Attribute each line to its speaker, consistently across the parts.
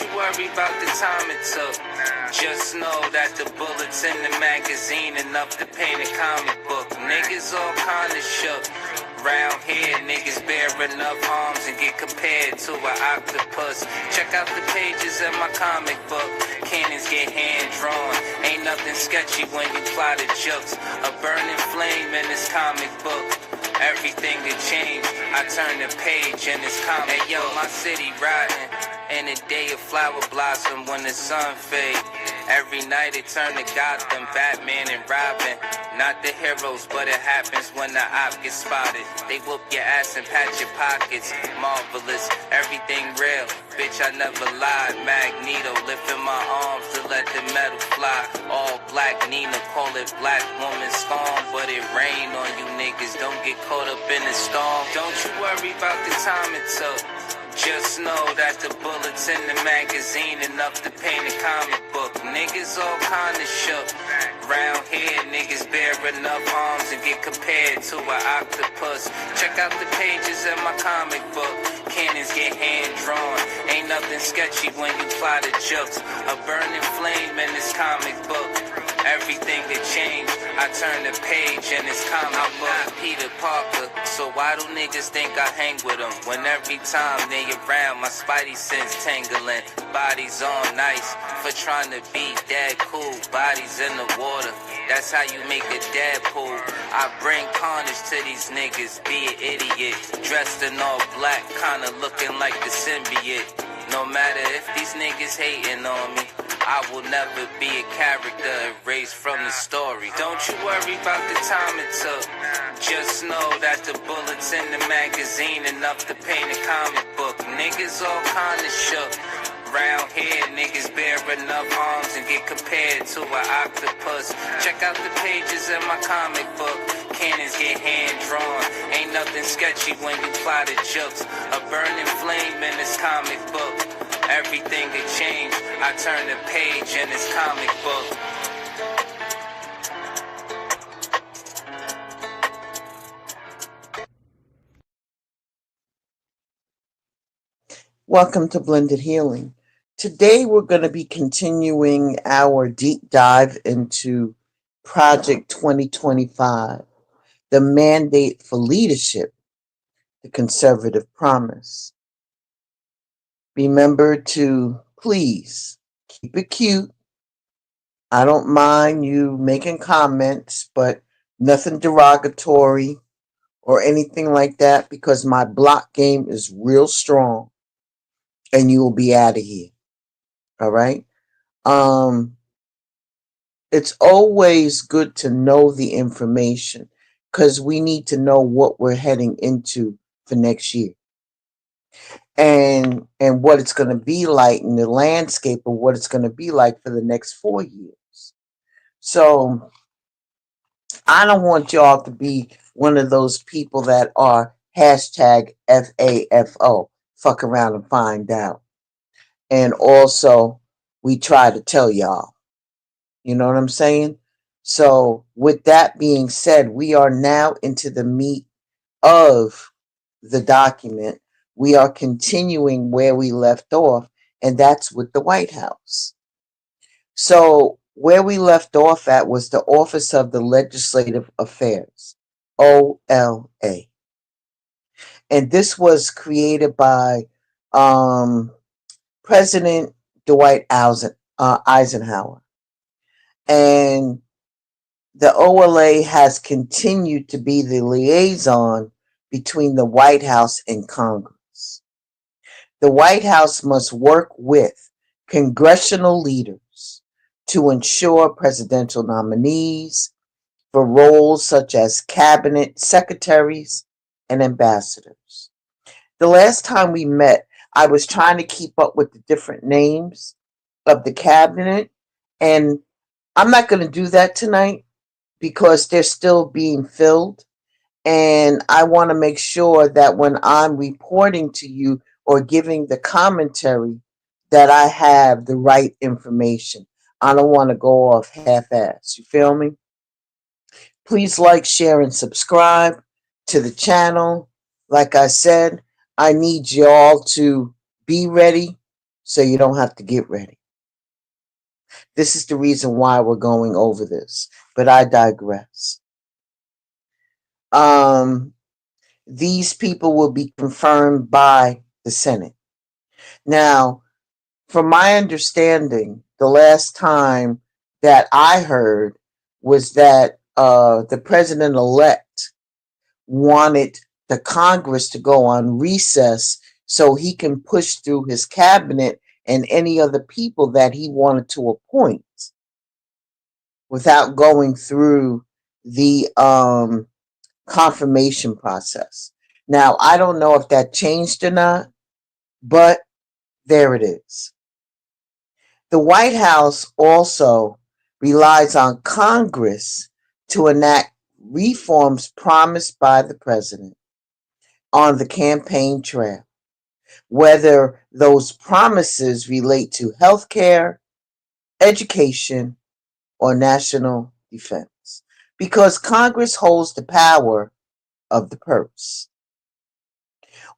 Speaker 1: you worry about the time it took. Just know that the bullets in the magazine enough to paint a comic book. Niggas all kinda shook. Round here, niggas bear enough arms and get compared to an octopus. Check out the pages of my comic book. Cannons get hand drawn. Ain't nothing sketchy when you plot the jokes. A burning flame in this comic book. Everything could change. I turn the page in this comic. Hey yo, my city riding in a day of flower blossom when the sun fade. Every night it turn to Gotham, Batman and Robin. Not the heroes, but it happens when the op gets spotted. They whoop your ass and pat your pockets. Marvelous, everything real. Bitch, I never lied. Magneto lifting my arms to let the metal fly. All black Nina, call it Black Woman Storm. But it rain on you niggas, don't get caught up in the storm. Don't you worry about the time it took. Just know that the bullets in the magazine enough to paint a comic book. Niggas all kinda shook. Round here, niggas bear enough arms and get compared to an octopus. Check out the pages of my comic book. Cannons get hand drawn. Ain't nothing sketchy when you plot the jokes. A burning flame in this comic book. Everything could change. I turn the page in this comic book. I'm not Peter Parker, so why do niggas think I hang with them? When every time they around, my spidey sense tangling. Bodies on nice for trying to be dead cool. Bodies in the water, that's how you make a dead pool. I bring carnage to these niggas, be an idiot. Dressed in all black, kinda looking like the symbiote. No matter if these niggas hating on me, I will never be a character erased from the story. Don't you worry about the time it took. Just know that the bullets in the magazine enough to paint a comic book. Niggas all kinda shook. Round here, niggas bear enough arms and get compared to an octopus. Check out the pages of my comic book. Cannons get hand drawn. Ain't nothing sketchy when you plot the jokes. A burning flame in this comic book. Everything could change. I turn the page in this comic book.
Speaker 2: Welcome to Blended Healing. Today we're going to be continuing our deep dive into Project 2025, the mandate for leadership, the conservative promise. Remember to please keep it cute. I don't mind you making comments, but nothing derogatory or anything like that, because my block game is real strong and you will be out of here. All right. It's always good to know the information because we need to know what we're heading into for next year and what it's going to be like in the landscape of what it's going to be like for the next 4 years. So I don't want y'all to be one of those people that are hashtag FAFO, fuck around and find out. And also, we try to tell y'all. You know what I'm saying? So, with that being said, we are now into the meat of the document. We are continuing where we left off, and that's with the White House. So, where we left off at was the Office of the Legislative Affairs, OLA. And this was created by President Dwight Eisenhower. And the OLA has continued to be the liaison between the White House and Congress. The White House must work with congressional leaders to ensure presidential nominees for roles such as cabinet secretaries and ambassadors. The last time we met, I was trying to keep up with the different names of the cabinet, and I'm not going to do that tonight because they're still being filled. And I want to make sure that when I'm reporting to you or giving the commentary that I have the right information. I don't want to go off half-ass. You feel me? Please like, share, and subscribe to the channel. Like I said, I need y'all to be ready so you don't have to get ready. This is the reason why we're going over this, but I digress. Um, these people will be confirmed by the Senate. Now, from my understanding, the last time that I heard was that the president elect wanted the Congress to go on recess so he can push through his cabinet and any other people that he wanted to appoint without going through the confirmation process. Now, I don't know if that changed or not, but there it is. The White House also relies on Congress to enact reforms promised by the president on the campaign trail, whether those promises relate to health care, education, or national defense, because Congress holds the power of the purse.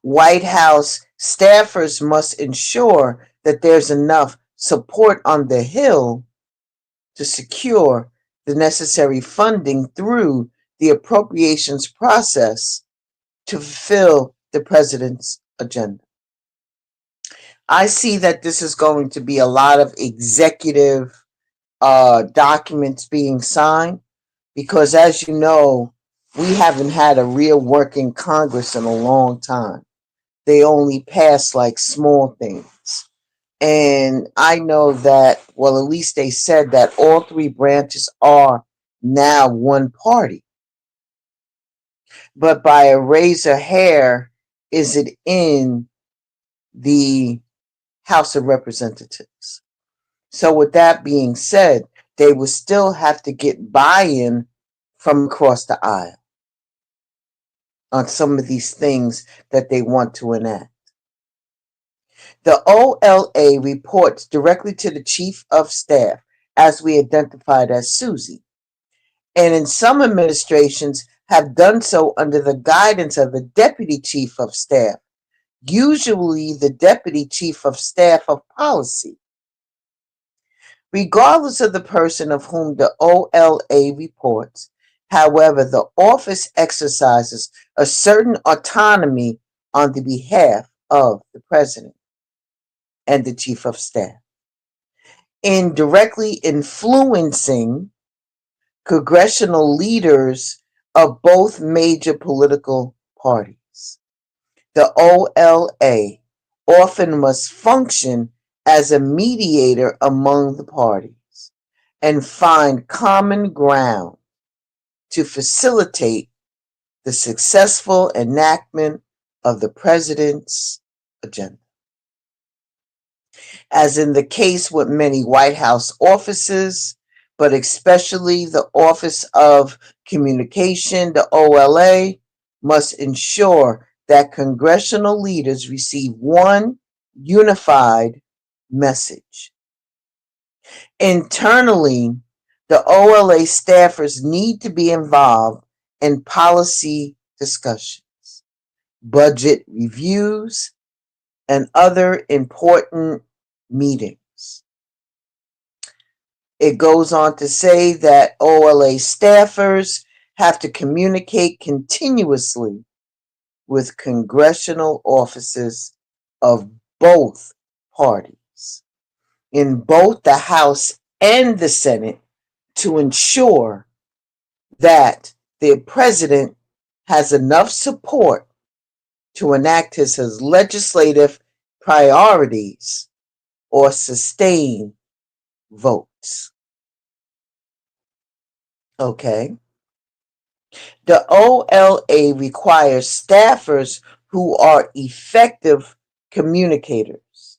Speaker 2: White House staffers must ensure that there's enough support on the Hill to secure the necessary funding through the appropriations process to fulfill the president's agenda. I see that this is going to be a lot of executive documents being signed because, as you know, we haven't had a real working Congress in a long time. They only pass like small things. And I know that, well, at least they said that all three branches are now one party. But by a razor hair is it in the House of Representatives. So, with that being said, they will still have to get buy in from across the aisle on some of these things that they want to enact. The OLA reports directly to the Chief of Staff, as we identified as Susie, and in some administrations have done so under the guidance of the Deputy Chief of Staff, usually the Deputy Chief of Staff of Policy. Regardless of the person of whom the OLA reports, however, the office exercises a certain autonomy on the behalf of the President and the Chief of Staff in directly influencing congressional leaders of both major political parties. The OLA often must function as a mediator among the parties and find common ground to facilitate the successful enactment of the president's agenda. As in the case with many White House offices, but especially the Office of Communication, the OLA, must ensure that congressional leaders receive one unified message. Internally, the OLA staffers need to be involved in policy discussions, budget reviews, and other important meetings. It goes on to say that OLA staffers have to communicate continuously with congressional offices of both parties in both the House and the Senate to ensure that the president has enough support to enact his legislative priorities or sustain votes. Okay. The OLA requires staffers who are effective communicators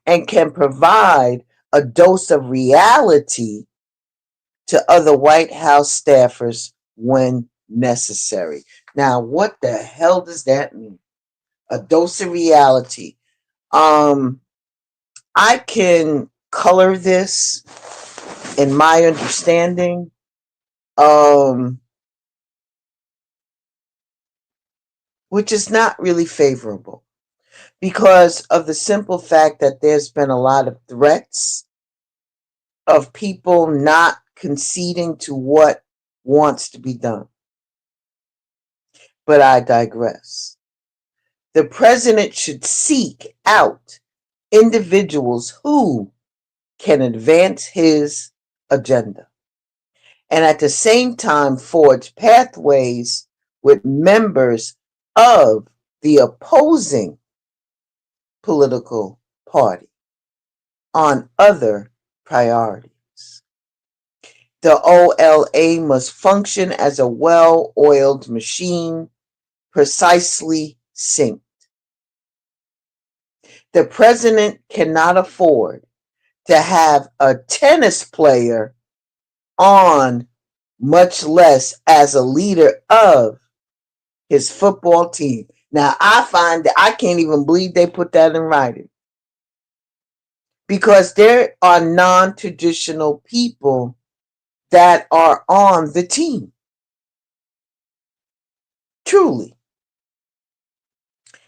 Speaker 2: and can provide a dose of reality to other White House staffers when necessary. Now, what the hell does that mean? A dose of reality. I can color this in my understanding, um, which is not really favorable. because of the simple fact that there's been a lot of threats of people not conceding to what wants to be done. But I digress. The president should seek out individuals who can advance his agenda and at the same time forge pathways with members of the opposing political party on other priorities. The OLA must function as a well oiled machine, precisely synced. The president cannot afford to have a tennis player on, much less as a leader of his football team. Now, I find that I can't even believe they put that in writing because there are non traditional people that are on the team. Truly.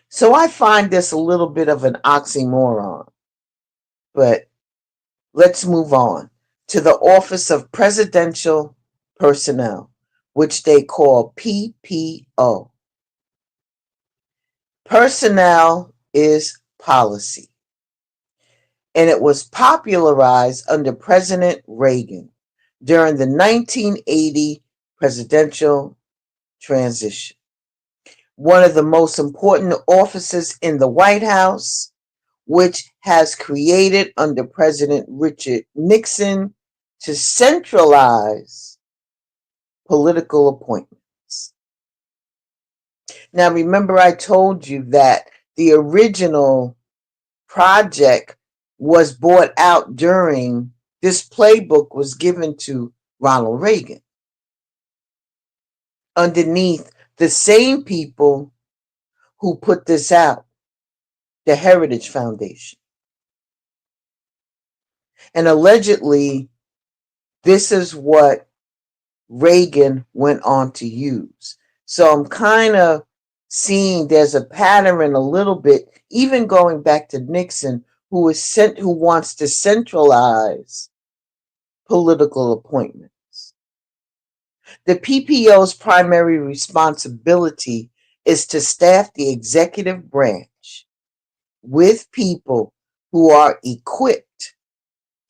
Speaker 2: So I find this a little bit of an oxymoron. But let's move on to the Office of Presidential Personnel, which they call PPO. Personnel is policy, and it was popularized under President Reagan during the 1980 presidential transition. One of the most important offices in the White House, which has created under President Richard Nixon to centralize political appointments. Now, remember, I told you that the original project was bought out during this playbook was given to Ronald Reagan underneath the same people who put this out, the Heritage Foundation. And allegedly, this is what Reagan went on to use. So I'm kind of seeing there's a pattern a little bit, even going back to Nixon, who wants to centralize political appointments. The PPO's primary responsibility is to staff the executive branch with people who are equipped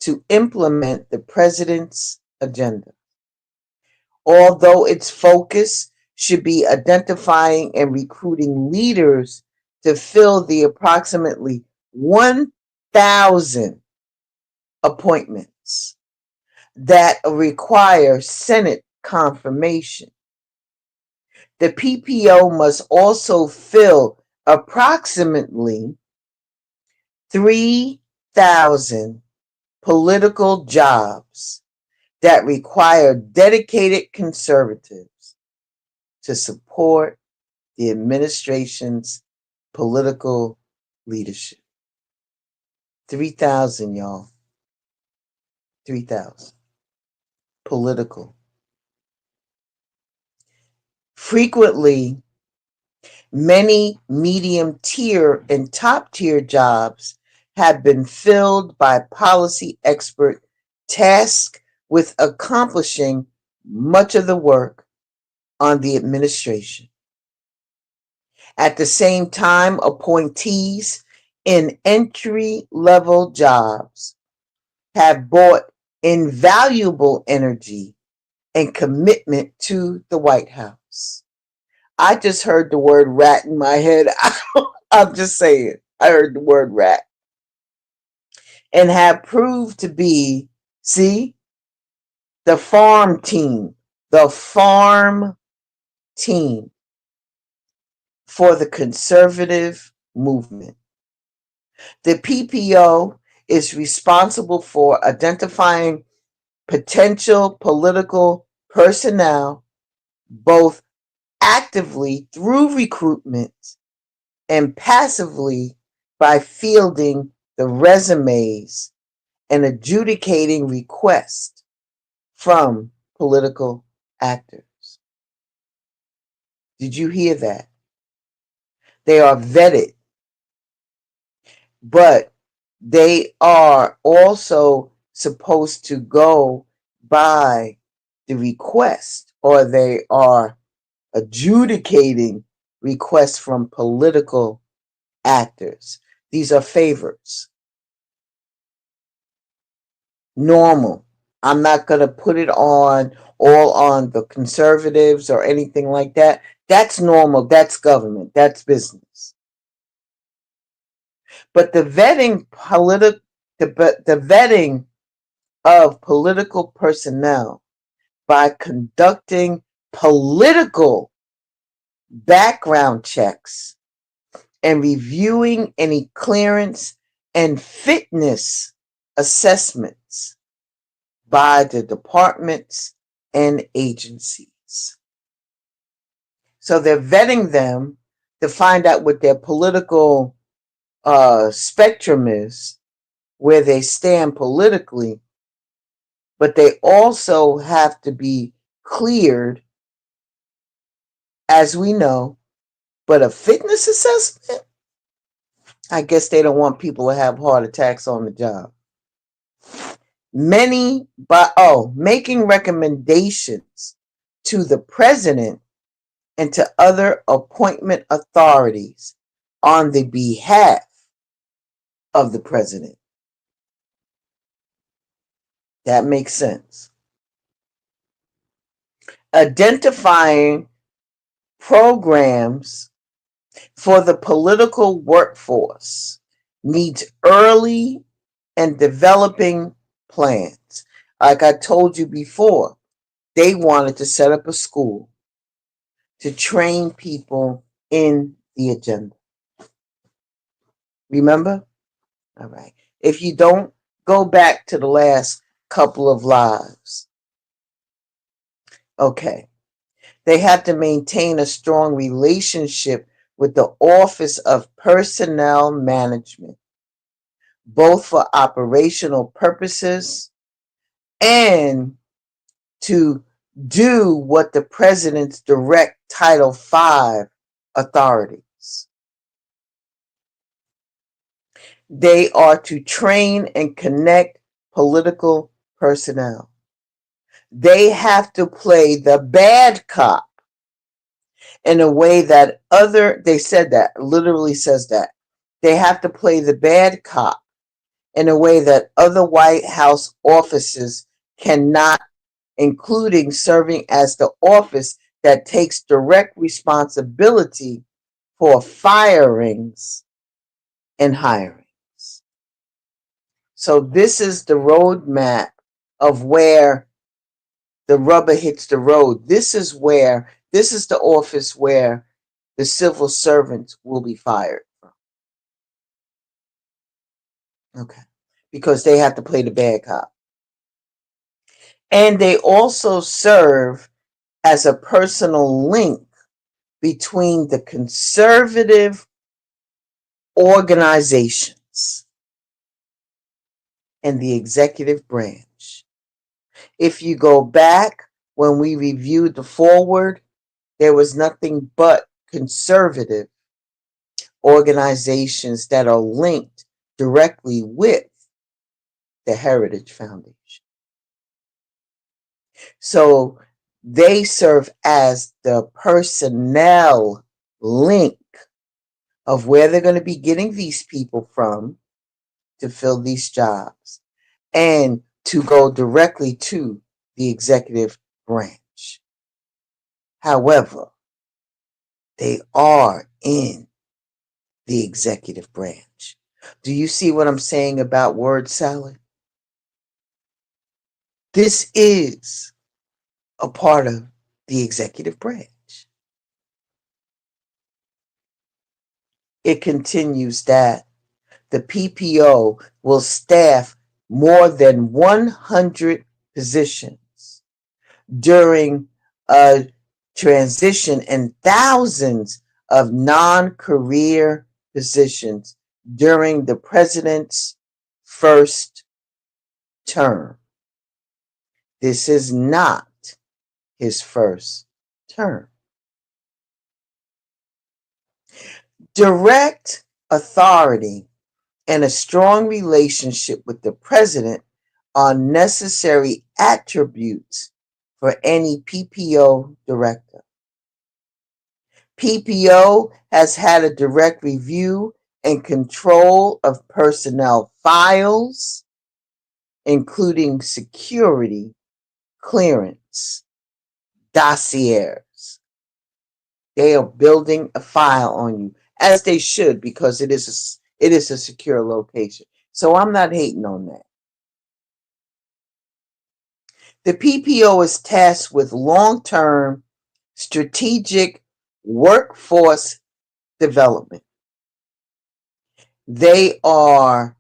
Speaker 2: to implement the president's agenda. Although its focus should be identifying and recruiting leaders to fill the approximately 1,000 appointments that require Senate confirmation. The PPO must also fill approximately 3,000 political jobs that require dedicated conservatives to support the administration's political leadership. 3,000, y'all. 3,000. Political. Frequently, many medium tier and top tier jobs have been filled by policy experts tasked with accomplishing much of the work on the administration. At the same time, appointees in entry level jobs have brought invaluable energy and commitment to the White House. I just heard the word rat in my head. I'm just saying, I heard the word rat. And have proved to be, see, the farm team for the conservative movement. The PPO is responsible for identifying potential political personnel, both actively through recruitment and passively by fielding the resumes and adjudicating requests from political actors. Did you hear that? They are vetted but they are also supposed to go by the request, or they are adjudicating requests from political actors. These are favors. Normal. I'm not going to put it on all on the conservatives or anything like that. That's normal. That's government. That's business. But the vetting of political personnel by conducting political background checks and reviewing any clearance and fitness assessments by the departments and agencies. So they're vetting them to find out what their political spectrum is, where they stand politically, but they also have to be cleared, as we know. But a fitness assessment, I guess they don't want people to have heart attacks on the job. Making recommendations to the president and to other appointment authorities on the behalf of the president. That makes sense. Identifying programs for the political workforce needs early and developing plans. Like I told you before, they wanted to set up a school to train people in the agenda. Remember? All right. If you don't, go back to the last couple of lives. Okay. They have to maintain a strong relationship with the Office of Personnel Management, both for operational purposes and to do what the president's direct Title V authorities. They are to train and connect political personnel. They have to play the bad cop in a way that they said that, literally says that. They have to play the bad cop in a way that other White House offices cannot, including serving as the office that takes direct responsibility for firings and hirings. So this is the roadmap of where the rubber hits the road. This is the office where the civil servants will be fired from. Okay. Because they have to play the bad cop. And they also serve as a personal link between the conservative organizations and the executive branch. If you go back when we reviewed the forward, there was nothing but conservative organizations that are linked directly with the Heritage Foundation. So they serve as the personnel link of where they're going to be getting these people from to fill these jobs and to go directly to the executive branch. However, they are in the executive branch. Do you see what I'm saying about word salad? This is a part of the executive branch. It continues that the PPO will staff more than 100 positions during a transition and thousands of non-career positions during the president's first term. This is not his first term. Direct authority and a strong relationship with the president are necessary attributes for any PPO director. PPO has had a direct review and control of personnel files, including security clearance dossiers. They are building a file on you, as they should, because it is a secure location. So I'm not hating on that. The PPO is tasked with long-term strategic workforce development. They are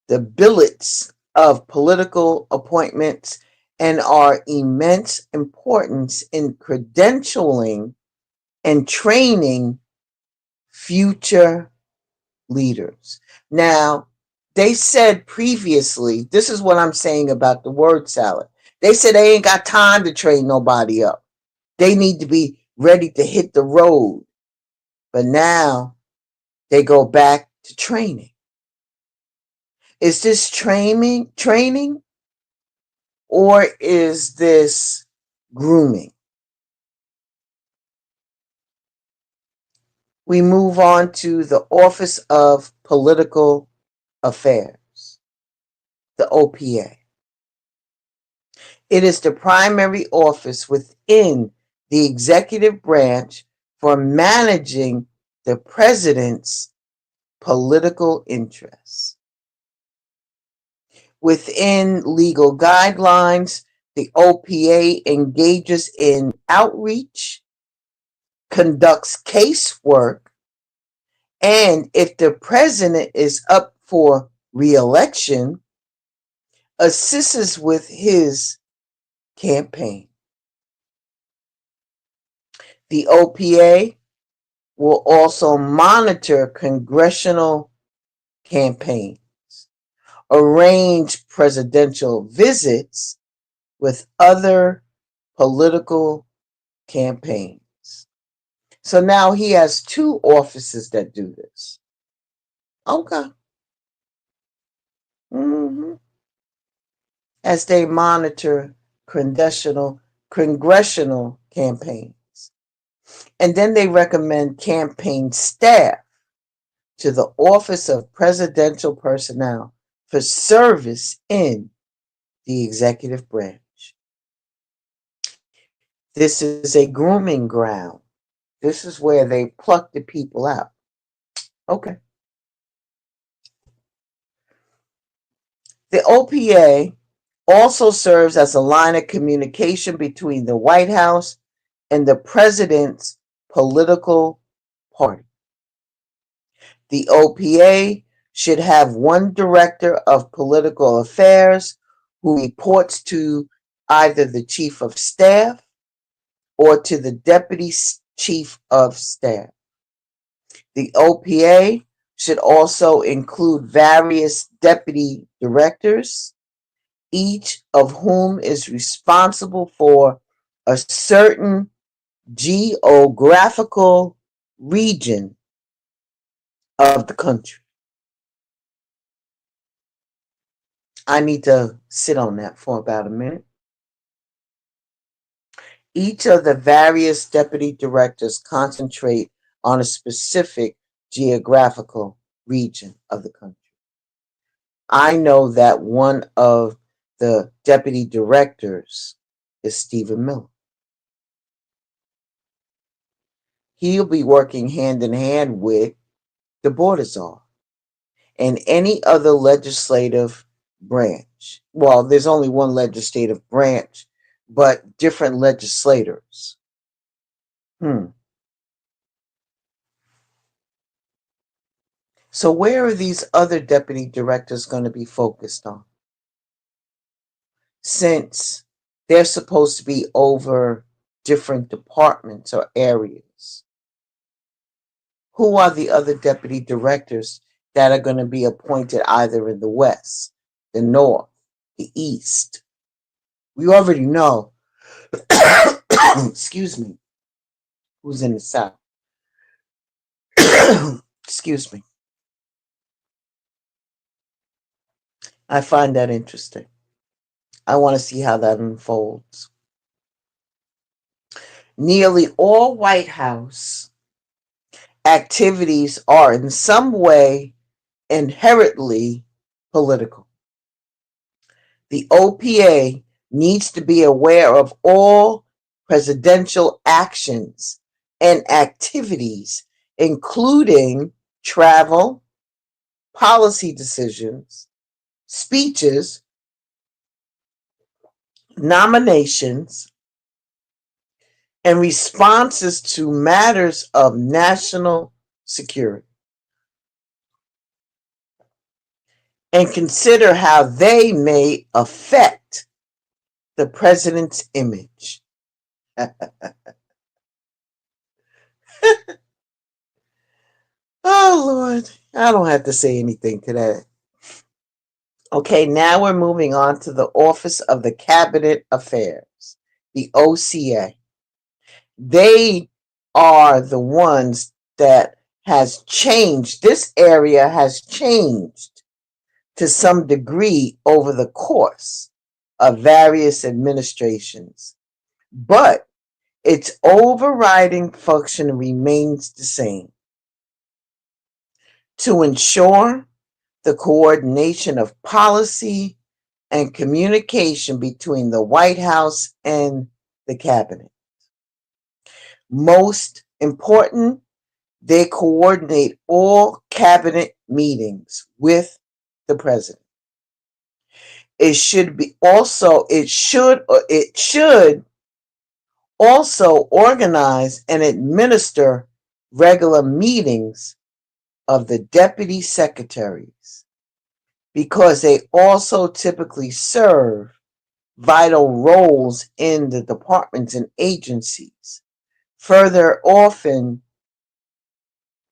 Speaker 2: the billets of political appointments and are immense importance in credentialing and training future leaders. Now, they said previously, this is what I'm saying about the word salad. They said they ain't got time to train nobody up. They need to be ready to hit the road. But now they go back to training. Is this training or is this grooming? We move on to the Office of Political Affairs, the OPA. It is the primary office within the executive branch for managing the president's political interests. Within legal guidelines, the OPA engages in outreach, conducts casework, and if the president is up for re-election, assists with his campaign. The OPA will also monitor congressional campaigns, arrange presidential visits with other political campaigns. So now he has two offices that do this. Okay. Mm-hmm. As they monitor congressional campaigns. And then they recommend campaign staff to the Office of Presidential Personnel for service in the executive branch. This is a grooming ground. This is where they pluck the people out. Okay. The OPA also serves as a line of communication between the White House and the president's political party. The OPA should have one director of political affairs who reports to either the chief of staff or to the deputy chief of staff. The OPA should also include various deputy directors, each of whom is responsible for a certain geographical region of the country. I need to sit on that for about a minute. Each of the various deputy directors concentrate on a specific geographical region of the country. I know that one of the deputy directors is Stephen Miller. He'll be working hand in hand with the Border Czar and any other legislative branch. Well, there's only one legislative branch, but different legislators. So where are these other deputy directors going to be focused on? Since they're supposed to be over different departments or areas. Who are the other deputy directors that are going to be appointed either in the West, the North, the East? We already know, excuse me, who's in the South. Excuse me. I find that interesting. I want to see how that unfolds. Nearly all White House activities are in some way inherently political. The OPA needs to be aware of all presidential actions and activities, including travel, policy decisions, speeches, nominations, and responses to matters of national security, and consider how they may affect the president's image. Oh, Lord, I don't have to say anything to that. Okay, now we're moving on to the Office of the Cabinet Affairs, the OCA. They are the ones that has changed. This area has changed to some degree over the course of various administrations, but its overriding function remains the same: to ensure the coordination of policy and communication between the White House and the cabinet. Most important, they coordinate all cabinet meetings with the president. It should also organize and administer regular meetings of the deputy secretaries, because they also typically serve vital roles in the departments and agencies, further often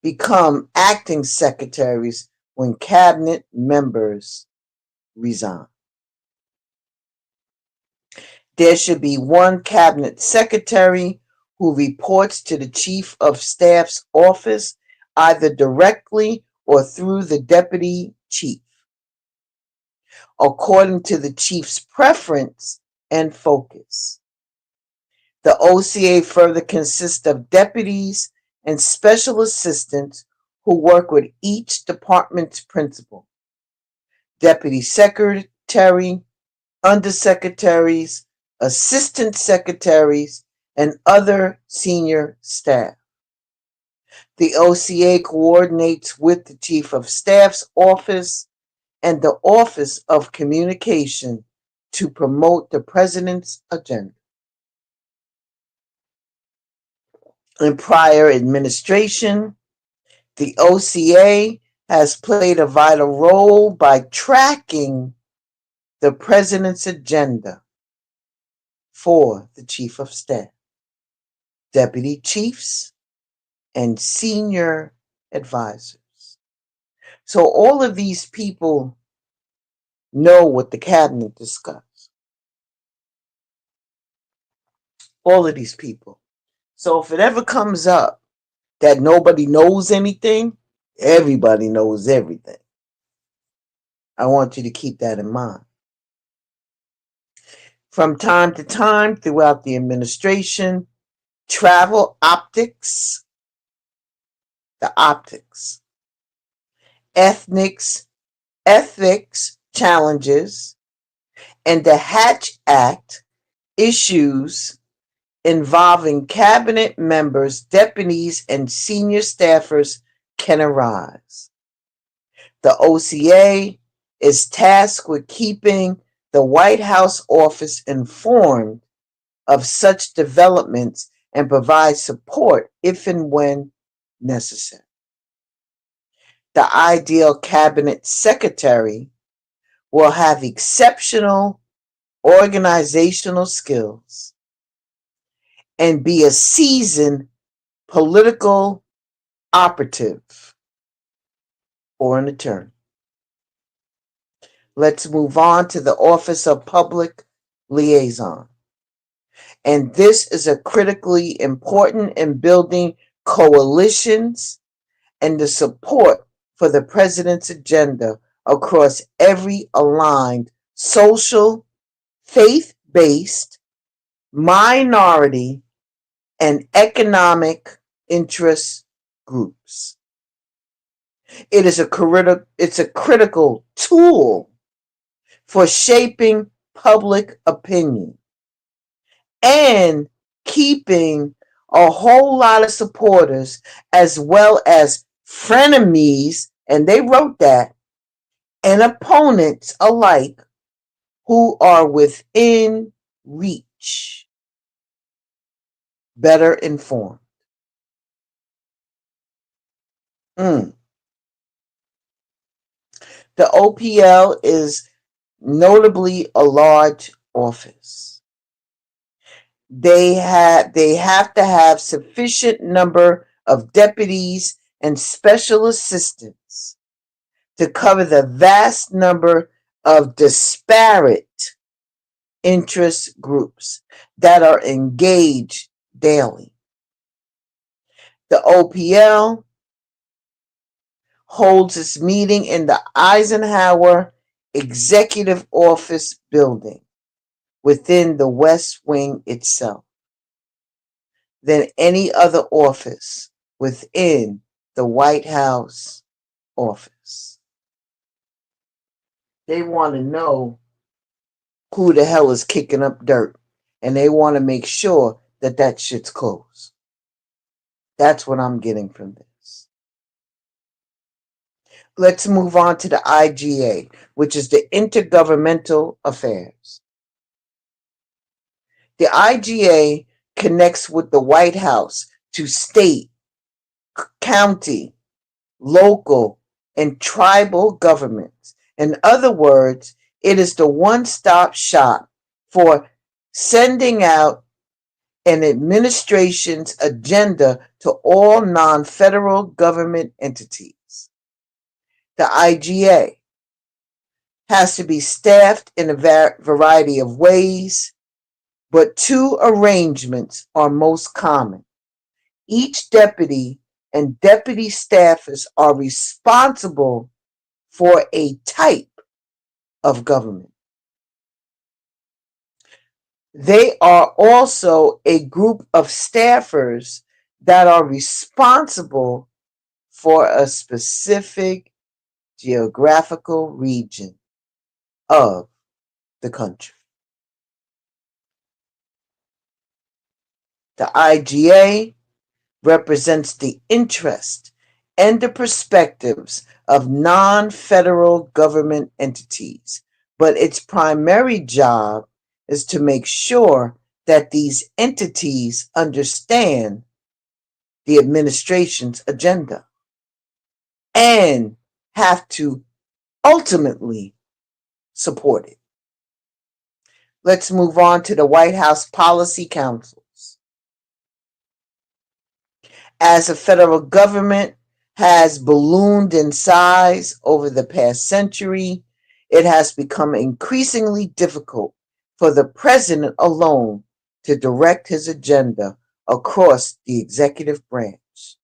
Speaker 2: become acting secretaries when cabinet members resign. There should be one cabinet secretary who reports to the chief of staff's office, either directly or through the deputy chief, according to the chief's preference and focus. The OCA further consists of deputies and special assistants who work with each department's principal, deputy secretary, undersecretaries, assistant secretaries, and other senior staff. The OCA coordinates with the Chief of Staff's office and the Office of Communication to promote the President's agenda. In prior administration, the OCA has played a vital role by tracking the President's agenda for the Chief of Staff, deputy chiefs, and senior advisors. So all of these people know what the cabinet discussed. All of these people. So if it ever comes up that nobody knows anything, everybody knows everything. I want you to keep that in mind. From time to time throughout the administration, travel optics, the optics, ethics challenges, and the Hatch Act issues involving cabinet members, deputies, and senior staffers can arise. The OCA is tasked with keeping the White House office informed of such developments and provide support if and when necessary. The ideal cabinet secretary will have exceptional organizational skills and be a seasoned political operative or an attorney. Let's move on to the Office of Public Liaison. And this is a critically important in building coalitions and the support for the president's agenda across every aligned social, faith-based, minority, and economic interest groups. It's a critical tool for shaping public opinion and keeping a whole lot of supporters as well as frenemies, and they wrote that, and opponents alike who are within reach, better informed. Mm. The OPL is notably a large office. They have to have sufficient number of deputies and special assistants to cover the vast number of disparate interest groups that are engaged daily. The OPL holds its meeting in the Eisenhower Executive Office building within the West Wing itself than any other office within the White House office. They want to know who the hell is kicking up dirt, and they want to make sure that that shit's closed. That's what I'm getting from this. Let's move on to the IGA, which is the Intergovernmental Affairs. The IGA connects with the White House to state, county, local, and tribal governments. In other words, it is the one-stop shop for sending out an administration's agenda to all non-federal government entities. The IGA has to be staffed in a variety of ways, but two arrangements are most common. Each deputy and deputy staffers are responsible for a type of government. They are also a group of staffers that are responsible for a specific geographical region of the country. The IGA represents the interest and the perspectives of non-federal government entities, but its primary job is to make sure that these entities understand the administration's agenda and have to ultimately support it. Let's move on to the White House Policy Councils. As the federal government has ballooned in size over the past century, it has become increasingly difficult for the president alone to direct his agenda across the executive branch.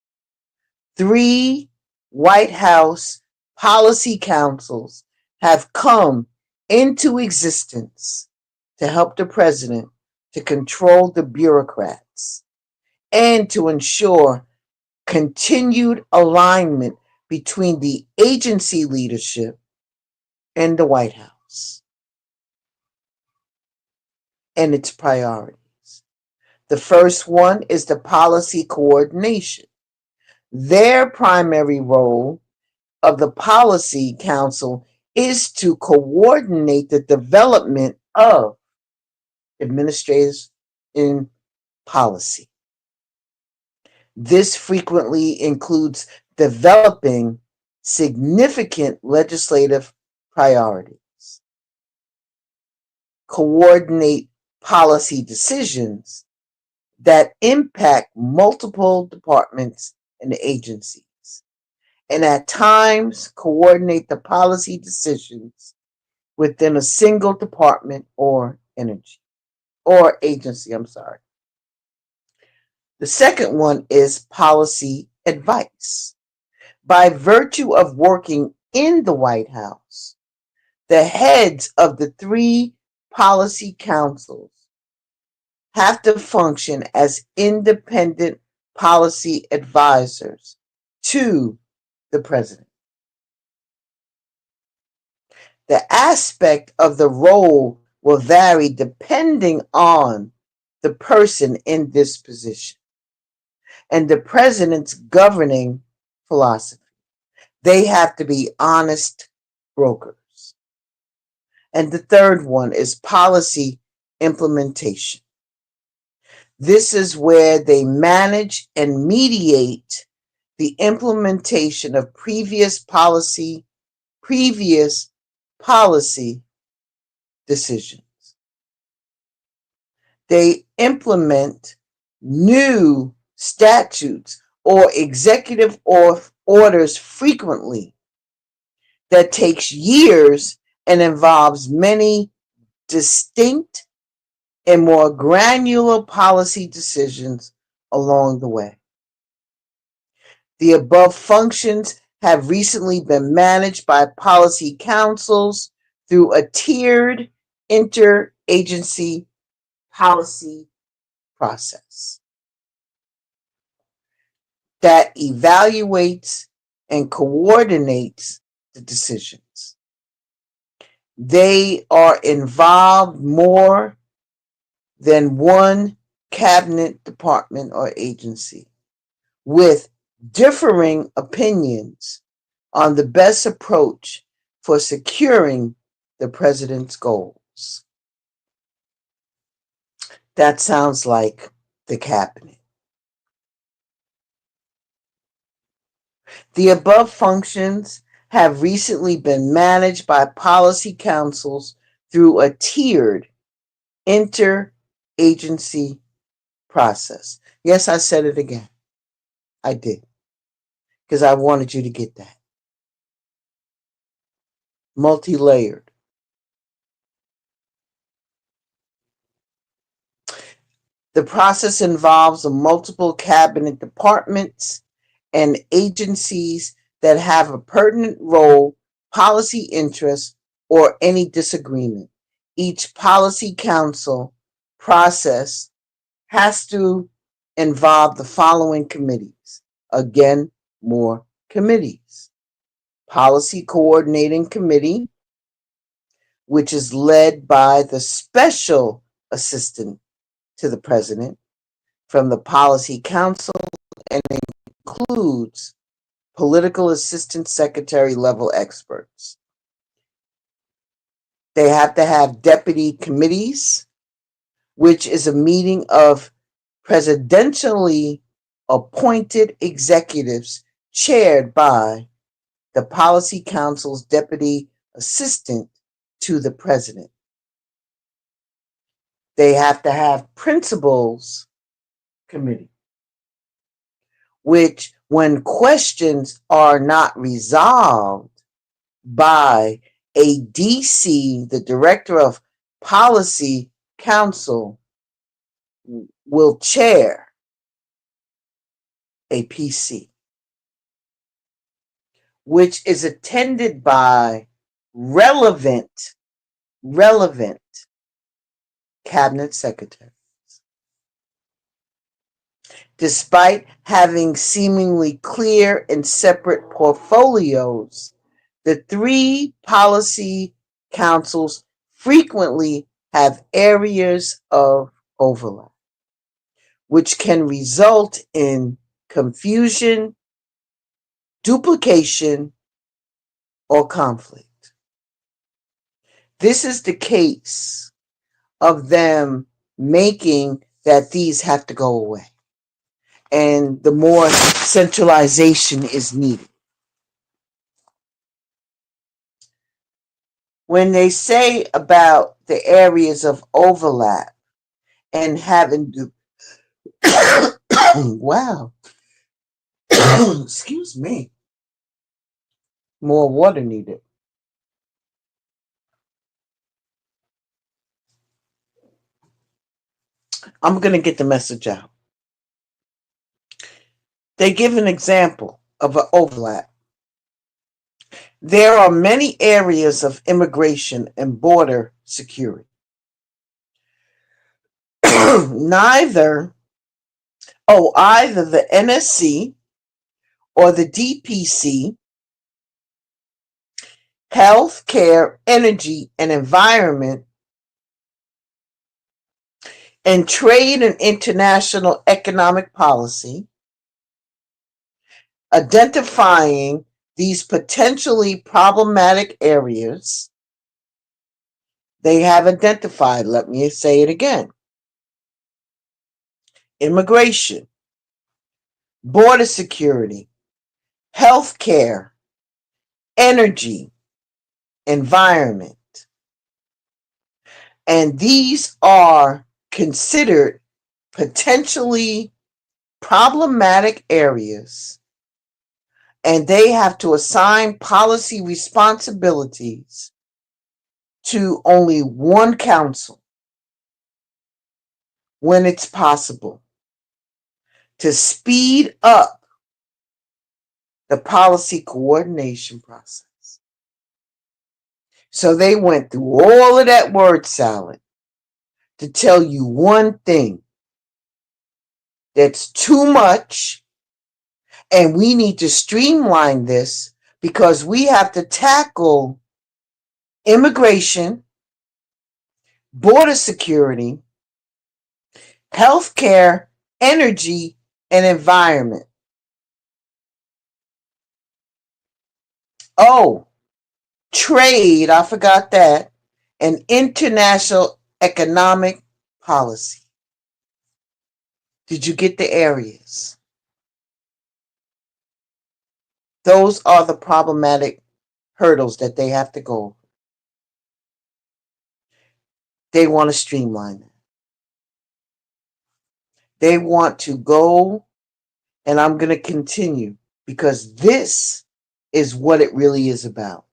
Speaker 2: 3 White House policy councils have come into existence to help the president to control the bureaucrats and to ensure continued alignment between the agency leadership and the White House and its priorities. The first one is the policy coordination. Their primary role of the Policy Council is to coordinate the development of administrators in policy. This frequently includes developing significant legislative priorities, coordinate policy decisions that impact multiple departments and agencies, and at times coordinate the policy decisions within a single department or agency. The second one is policy advice. By virtue of working in the White House, the heads of the three policy councils have to function as independent policy advisors to the president. The aspect of the role will vary depending on the person in this position and the president's governing philosophy. They have to be honest brokers. And the third one is policy implementation. This is where they manage and mediate the implementation of previous policy decisions. They implement new statutes or executive orders frequently that takes years and involves many distinct and more granular policy decisions along the way. The above functions have recently been managed by policy councils through a tiered interagency policy process that evaluates and coordinates the decisions. They are involved more than one cabinet department or agency with differing opinions on the best approach for securing the president's goals. That sounds like the cabinet. The above functions have recently been managed by policy councils through a tiered interagency process. Yes, I said it again. I did. Because I wanted you to get that. Multi-layered. The process involves multiple cabinet departments and agencies that have a pertinent role, policy interest, or any disagreement. Each policy council process has to involve the following committees. Again, more committees. Policy Coordinating Committee, which is led by the special assistant to the president from the Policy Council and includes political assistant secretary level experts. They have to have deputy committees, which is a meeting of presidentially appointed executives chaired by the Policy Council's deputy assistant to the president. They have to have principals committee, which when questions are not resolved by a DC, the director of policy council, will chair a PC, which is attended by relevant cabinet secretaries. Despite having seemingly clear and separate portfolios, the three policy councils frequently have areas of overlap, which can result in confusion, duplication, or conflict. This is the case of them making that these have to go away, and the more centralization is needed. When they say about the areas of overlap and having to, wow, excuse me, more water needed. I'm going to get the message out. They give an example of an overlap. There are many areas of immigration and border security. Either the NSC or the DPC, health care, energy and environment, and trade and international economic policy, identifying these potentially problematic areas. They have identified, let me say it again: immigration, border security, healthcare, energy, environment. And these are considered potentially problematic areas, and they have to assign policy responsibilities to only one council when it's possible to speed up the policy coordination process. So they went through all of that word salad to tell you one thing: that's too much, and we need to streamline this because we have to tackle immigration, border security, healthcare, energy, and environment. Oh, trade, I forgot that, and international economic policy. Did you get the areas? Those are the problematic hurdles that they have to go over. They want to streamline it. They want to go, and I'm going to continue because this is what it really is about.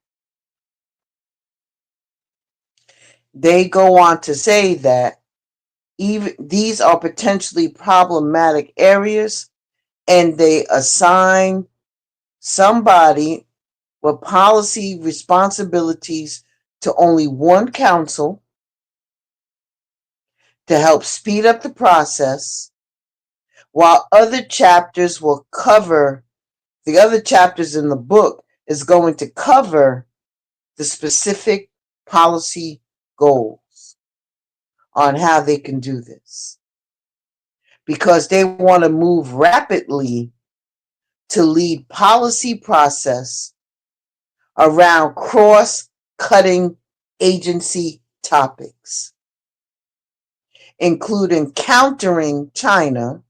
Speaker 2: They go on to say that even these are potentially problematic areas, and they assign somebody with policy responsibilities to only one council to help speed up the process, while other chapters will cover, the other chapters in the book is going to cover the specific policy goals on how they can do this, because they want to move rapidly to lead policy process around cross-cutting agency topics, including countering China,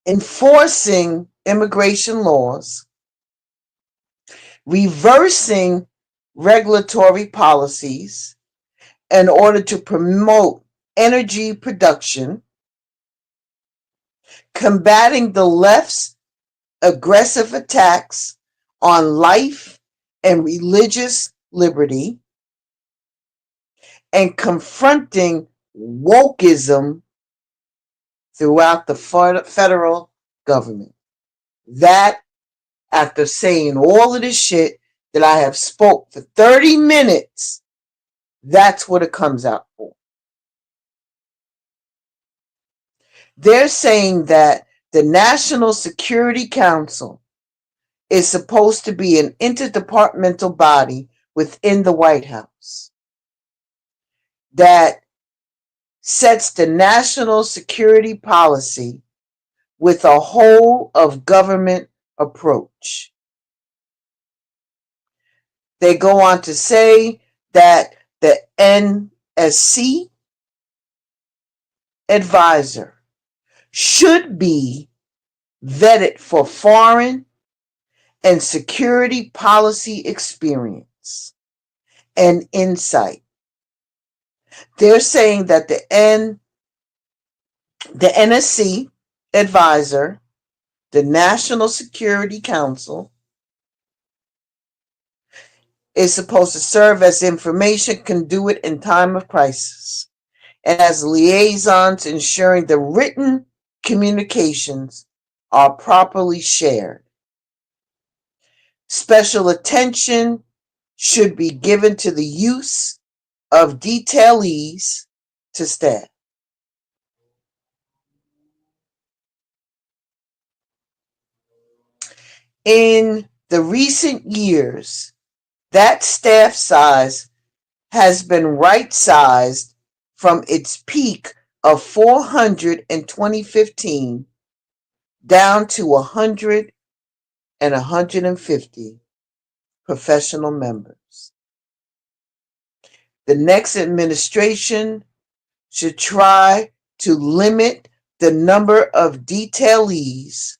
Speaker 2: enforcing immigration laws, reversing regulatory policies in order to promote energy production, combating the left's aggressive attacks on life and religious liberty, and confronting wokeism throughout the federal government. That, after saying all of this shit that I have spoke for 30 minutes, that's what it comes out for. They're saying that the National Security Council is supposed to be an interdepartmental body within the White House that sets the national security policy with a whole of government approach. They go on to say that the NSC advisor should be vetted for foreign and security policy experience and insight. They're saying that the NSC advisor, the National Security Council, is supposed to serve as information conduit in time of crisis and as liaisons ensuring the written communications are properly shared. Special attention should be given to the use of detailees to staff. In the recent years, that staff size has been right-sized from its peak of 400 in 2015 down to 100 and 150 professional members. The next administration should try to limit the number of detailees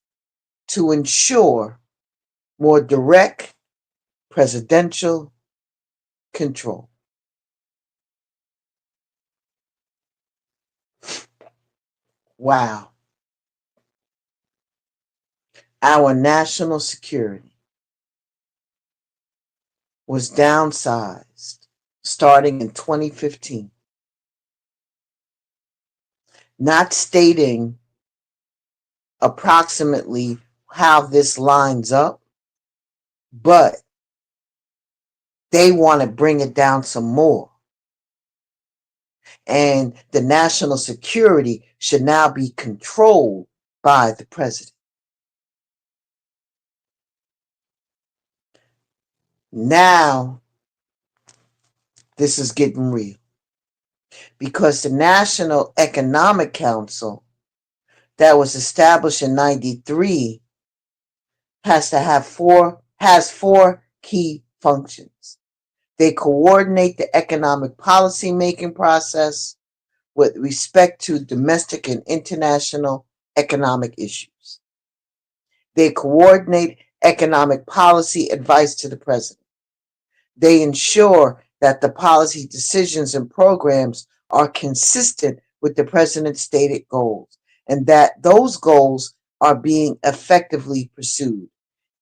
Speaker 2: to ensure more direct presidential control. Wow. Our national security was downsized starting in 2015, not stating approximately how this lines up, but they want to bring it down some more. And the national security should now be controlled by the president. Now, this is getting real because the National Economic Council that was established in 93 has four key functions. They coordinate the economic policy making process with respect to domestic and international economic issues. They coordinate economic policy advice to the president. They ensure that the policy decisions and programs are consistent with the president's stated goals and that those goals are being effectively pursued.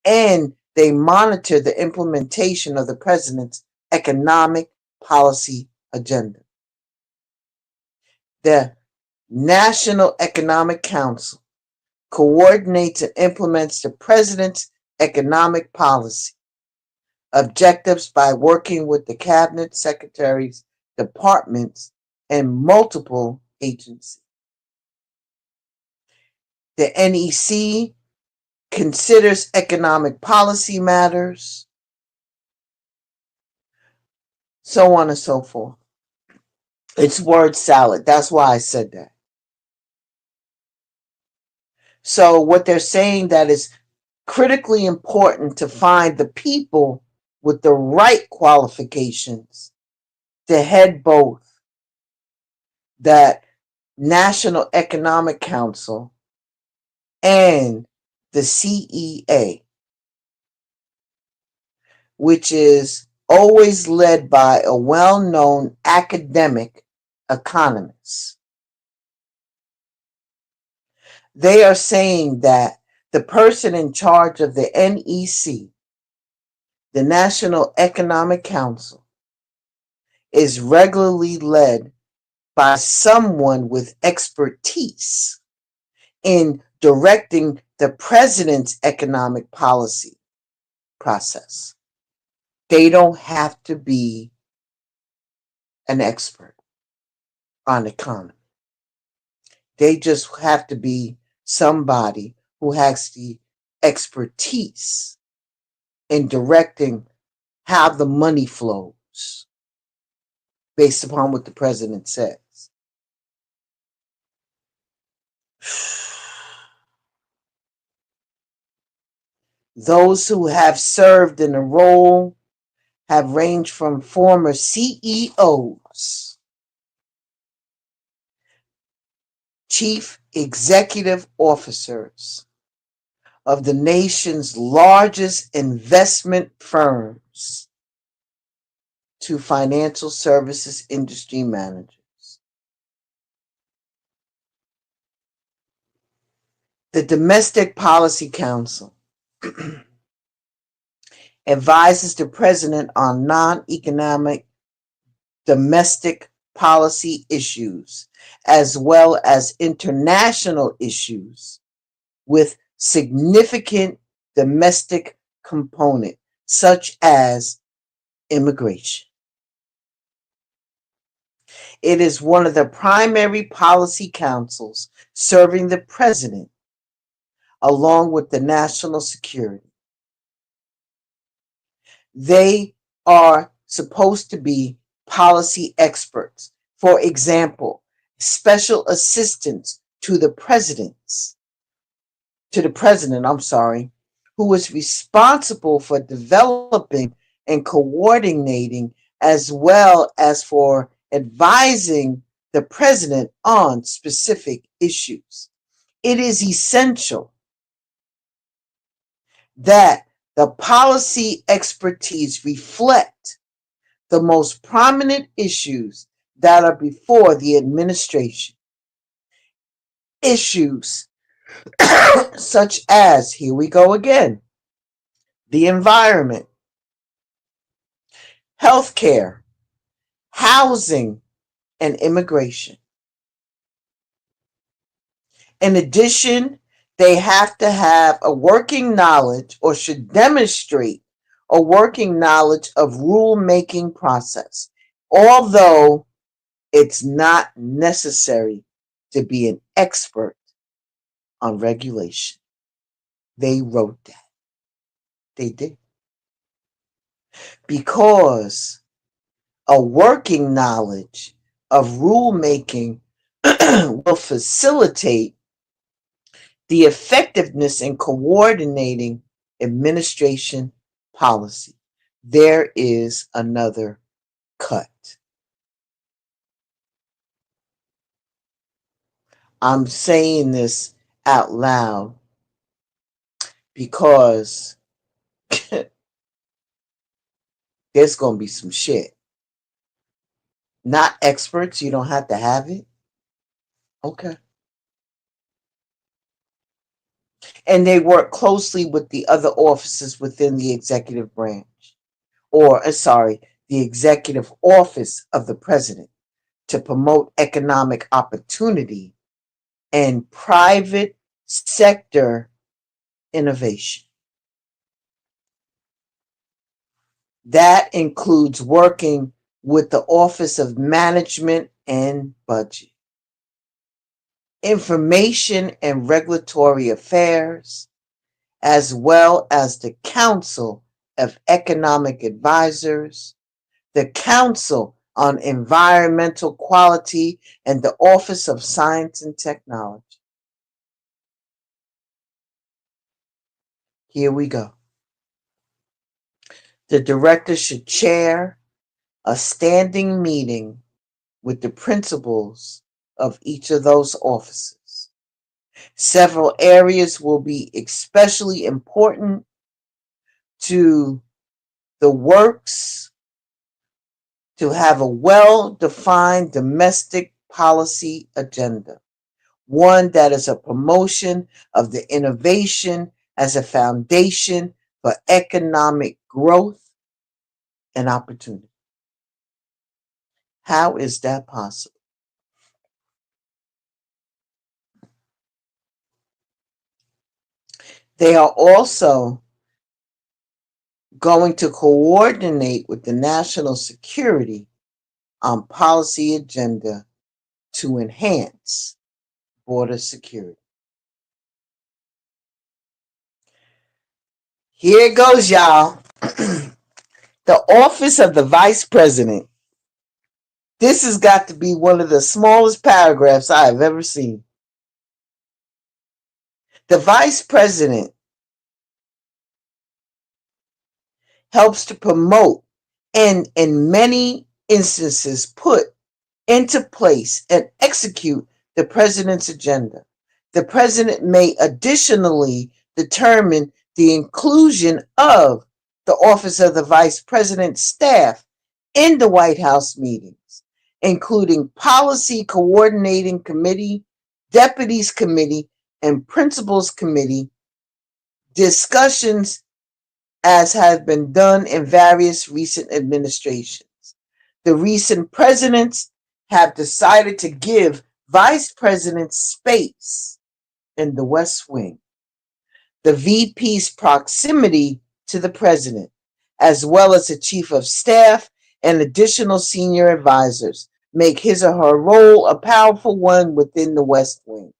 Speaker 2: And they monitor the implementation of the president's economic policy agenda. The National Economic Council coordinates and implements the president's economic policy objectives by working with the cabinet secretaries, departments, and multiple agencies. The NEC considers economic policy matters, so on and so forth. It's word salad. That's why I said that. So what they're saying that is critically important to find the people with the right qualifications to head both that National Economic Council and the CEA, which is always led by a well-known academic economist. They are saying that the person in charge of the NEC, the National Economic Council, is regularly led by someone with expertise in directing the president's economic policy process. They don't have to be an expert on economy. They just have to be somebody who has the expertise in directing how the money flows based upon what the president says. Those who have served in the role have ranged from former CEOs, chief executive officers of the nation's largest investment firms, to financial services industry managers. The Domestic Policy Council advises the president on non-economic domestic policy issues as well as international issues with significant domestic component. such as immigration. It is one of the primary policy councils serving the president, along with the national security. They are supposed to be policy experts. For example, special assistants to the president, who is responsible for developing and coordinating as well as for advising the president on specific issues. It is essential that the policy expertise reflect the most prominent issues that are before the administration. Issues such as, here we go again, the environment, healthcare, housing, and immigration. In addition, they have to have a working knowledge or should demonstrate a working knowledge of rule-making process, although it's not necessary to be an expert on regulation. They wrote that. They did. Because a working knowledge of rulemaking will facilitate the effectiveness in coordinating administration policy. There is another cut. I'm saying this out loud because there's going to be some shit. Not experts, you don't have to have it. Okay. And they work closely with the other offices within the executive branch, the executive office of the president to promote economic opportunity and private sector innovation. That includes working with the Office of Management and Budget, Information and Regulatory Affairs, as well as the Council of Economic Advisors, the Council on Environmental Quality, and the Office of Science and Technology. Here we go. The director should chair a standing meeting with the principals of each of those offices. Several areas will be especially important to the works to have a well-defined domestic policy agenda, one that is a promotion of the innovation as a foundation for economic growth and opportunity. How is that possible? They are also going to coordinate with the national security on policy agenda to enhance border security. Here it goes, y'all. The office of the vice president. This has got to be one of the smallest paragraphs I have ever seen. The vice president helps to promote and in many instances put into place and execute the president's agenda. The president may additionally determine the inclusion of the office of the vice president's staff in the White House meetings, including policy coordinating committee, deputies committee, and principals committee discussions as has been done in various recent administrations. The recent presidents have decided to give vice presidents space in the West Wing. The VP's proximity to the president as well as a chief of staff and additional senior advisors, make his or her role a powerful one within the West Wing.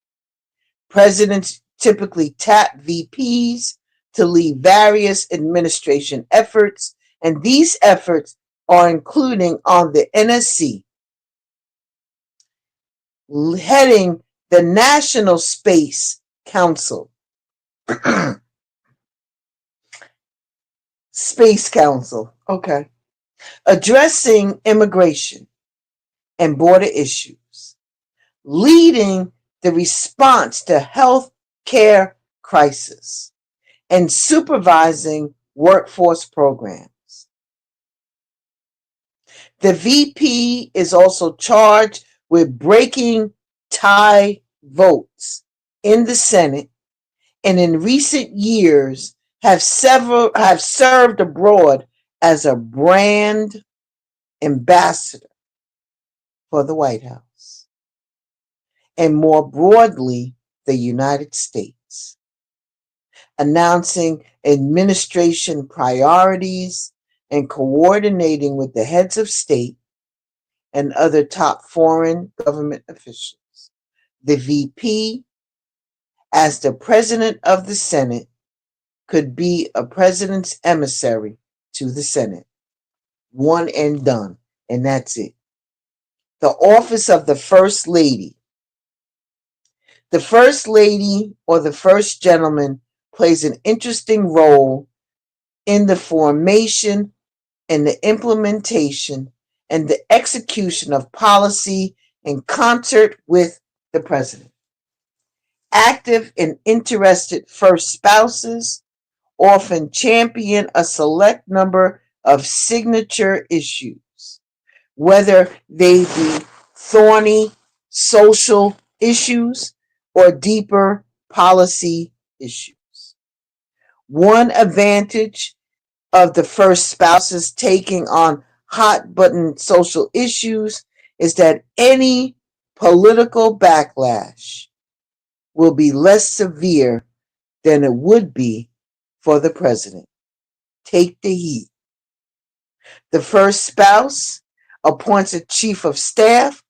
Speaker 2: Presidents typically tap VPs to lead various administration efforts, and these efforts are including on the NSC, heading the National Space Council. Space Council, okay. Addressing immigration and border issues, leading the response to health care crisis, and supervising workforce programs. The VP is also charged with breaking tie votes in the Senate, and in recent years have served abroad as a brand ambassador for the White House and more broadly the United States, announcing administration priorities and coordinating with the heads of state and other top foreign government officials. The VP, as the president of the Senate, could be a president's emissary to the Senate. One and done, and that's it. The office of the First Lady. The First Lady or the First Gentleman plays an interesting role in the formation and the implementation and the execution of policy in concert with the president. Active and interested first spouses often champion a select number of signature issues, whether they be thorny social issues or deeper policy issues. One advantage of the first spouses taking on hot button social issues is that any political backlash will be less severe than it would be for the president. Take the heat. The first spouse appoints a chief of staff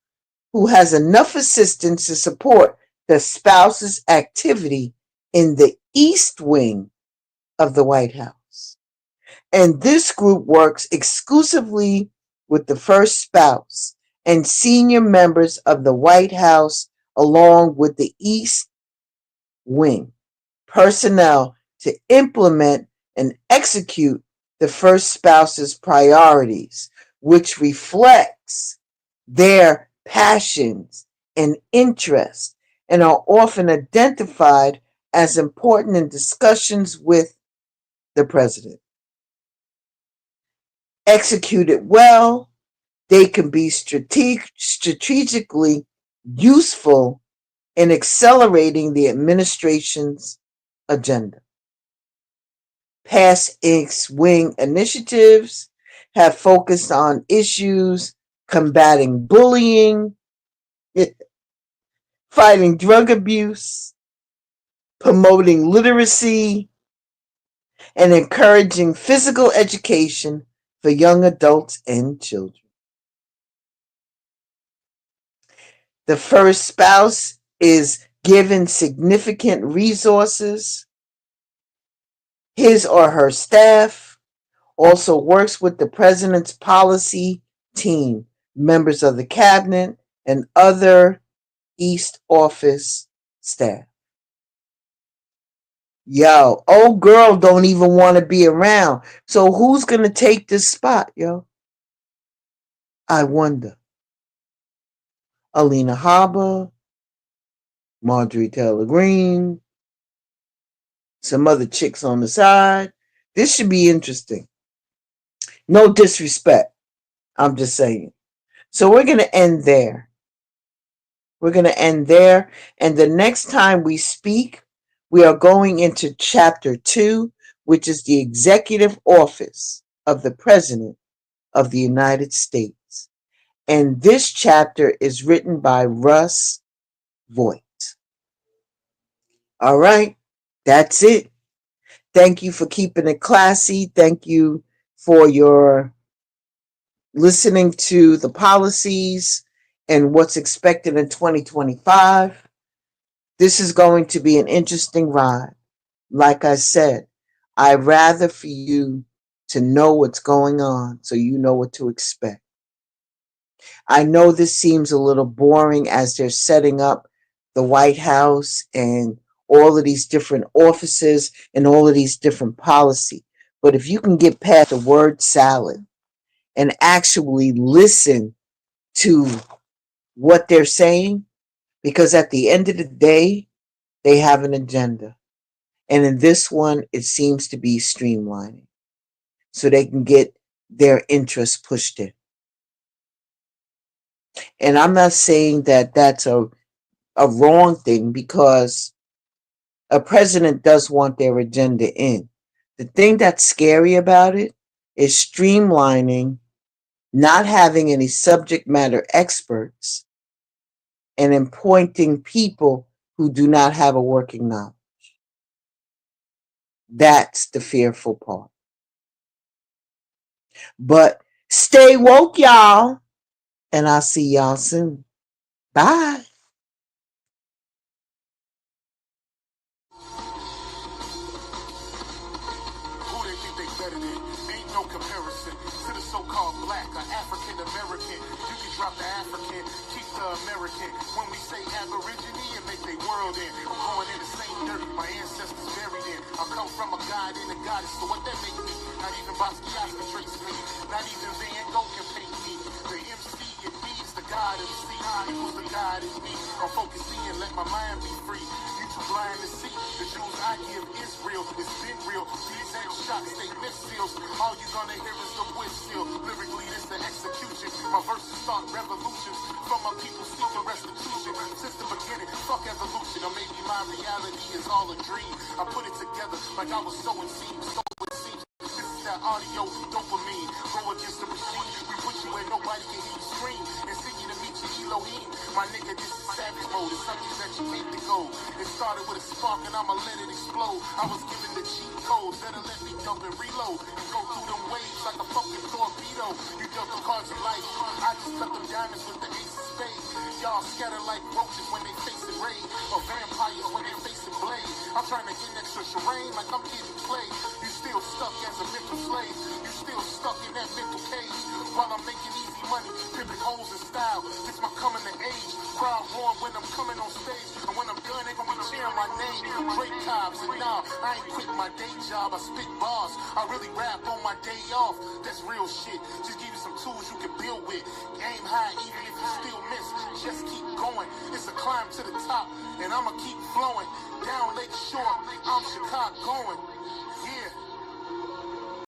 Speaker 2: who has enough assistance to support the spouse's activity in the East Wing of the White House. And this group works exclusively with the first spouse and senior members of the White House, along with the East Wing personnel, to implement and execute the first spouse's priorities, which reflects their passions and interests and are often identified as important in discussions with the president. Executed well, they can be strategically useful in accelerating the administration's agenda. Past X-Wing initiatives have focused on issues combating bullying, fighting drug abuse, promoting literacy, and encouraging physical education for young adults and children. The first spouse is given significant resources. His or her staff also works with the president's policy team, members of the cabinet, and other East Office staff. Yo, old girl don't even want to be around. So who's going to take this spot, yo? I wonder. Alina Habba, Marjorie Taylor Greene, some other chicks on the side. This should be interesting. No disrespect. I'm just saying. So we're going to end there. We're going to end there. And the next time we speak, we are going into chapter 2, which is the executive office of the President of the United States. And this chapter is written by Russ Voigt. All right, that's it. Thank you for keeping it classy. Thank you for your listening to the policies and what's expected in 2025. This is going to be an interesting ride. Like I said, I'd rather for you to know what's going on so you know what to expect. I know this seems a little boring as they're setting up the White House and all of these different offices and all of these different policy. But if you can get past the word salad and actually listen to what they're saying, because at the end of the day, they have an agenda. And in this one, it seems to be streamlining so they can get their interests pushed in. And I'm not saying that that's a wrong thing because a president does want their agenda in. The thing that's scary about it is streamlining, not having any subject matter experts, and appointing people who do not have a working knowledge. That's the fearful part. But stay woke, y'all, and I'll see y'all soon. Bye.
Speaker 3: Who they think they better than? Ain't no comparison to the so-called black or African American. You can drop the African, keep the American. When we say Aborigine and make their world in. I'm going in the same dirt my ancestors buried in. I come from a god and a goddess, so what that make me? Not even Basquiat can trace me. Not even Van Gogh can paint me. The MC in me is the god of the sea. Equals the god in me. I'm focusing and let my mind be free. You too blind to see. The Jews I give is real. It's been real. These ain't shots, they missiles. All you gonna hear is the whistle. Lyrically, this the execution. My verses start revolutions. From my people seeking restitution. Since the beginning, fuck evolution. Or maybe my reality is all a dream. I put it together like I was so it seems. So it seems. This is that audio dopamine. Go against the machine. We put you where nobody can hear you scream. And sing you to meet your Elohim. My nigga, this is savage mode. It's something that you hate to go. It started with a spark and I'ma let it explode. I was given the cheat code. Better let me dump and reload. And go through them waves like a fucking torpedo. You dealt the cards of life. I just cut them diamonds with the ace of spades. Y'all scatter like roaches when they facing raid. Or vampires when they facing blade. I'm trying to get extra terrain like I'm getting played. You still stuck as a mental slave. You still stuck in that mental cage. While I'm making easy money, pimping hoes in style. It's my coming to age. Crowd roaring when I'm coming on stage. And when I'm done, they gonna be cheering my name. Drake Cobbs, and nah, I ain't quitting my day job. I spit bars. I really rap on my day off. That's real shit. Just give you some tools you can build with. Aim high, even if you still miss. Just keep going. It's a climb to the top, and I'ma keep flowing. Down Lake Shore, I'm Chicago going.